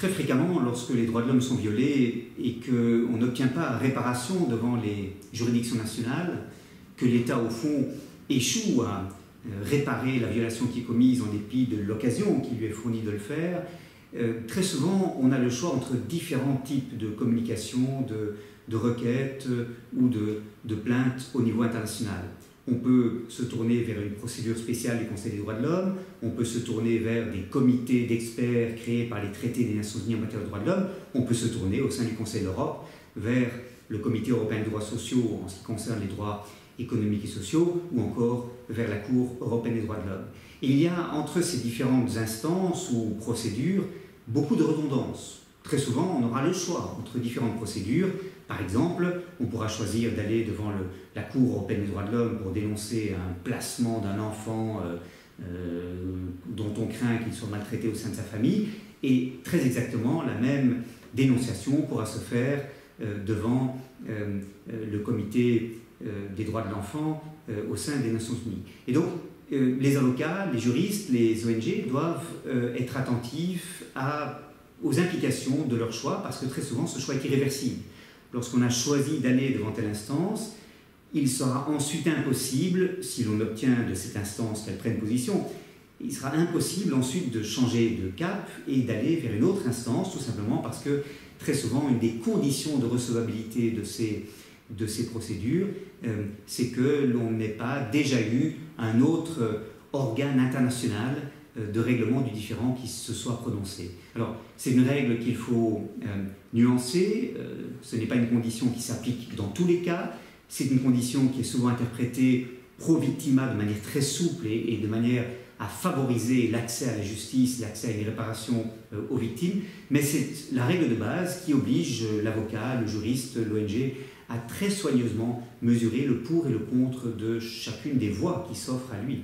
très fréquemment, lorsque les droits de l'homme sont violés et qu'on n'obtient pas réparation devant les juridictions nationales, que l'État, au fond, échoue à réparer la violation qui est commise en dépit de l'occasion qui lui est fournie de le faire, très souvent, on a le choix entre différents types de communication, de requêtes ou de plaintes au niveau international. On peut se tourner vers une procédure spéciale du Conseil des droits de l'homme, on peut se tourner vers des comités d'experts créés par les traités des Nations Unies en matière de droits de l'homme, on peut se tourner au sein du Conseil de l'Europe vers le Comité européen des droits sociaux en ce qui concerne les droits économiques et sociaux, ou encore vers la Cour européenne des droits de l'homme. Il y a entre ces différentes instances ou procédures beaucoup de redondance. Très souvent, on aura le choix entre différentes procédures. Par exemple, on pourra choisir d'aller devant la Cour européenne des droits de l'homme pour dénoncer un placement d'un enfant dont on craint qu'il soit maltraité au sein de sa famille, et très exactement, la même dénonciation pourra se faire devant le comité des droits de l'enfant au sein des Nations Unies. Et donc, les avocats, les juristes, les ONG doivent être attentifs aux implications de leur choix, parce que très souvent, ce choix est irréversible. Lorsqu'on a choisi d'aller devant telle instance, il sera ensuite impossible, si l'on obtient de cette instance qu'elle prenne position, il sera impossible ensuite de changer de cap et d'aller vers une autre instance, tout simplement parce que très souvent, une des conditions de recevabilité de ces procédures, c'est que l'on n'ait pas déjà eu un autre organe international de règlement du différend qui se soit prononcé. Alors, c'est une règle qu'il faut nuancer, ce n'est pas une condition qui s'applique dans tous les cas, c'est une condition qui est souvent interprétée pro victima de manière très souple et de manière à favoriser l'accès à la justice, l'accès à une réparation aux victimes, mais c'est la règle de base qui oblige l'avocat, le juriste, l'ONG à très soigneusement mesurer le pour et le contre de chacune des voies qui s'offrent à lui.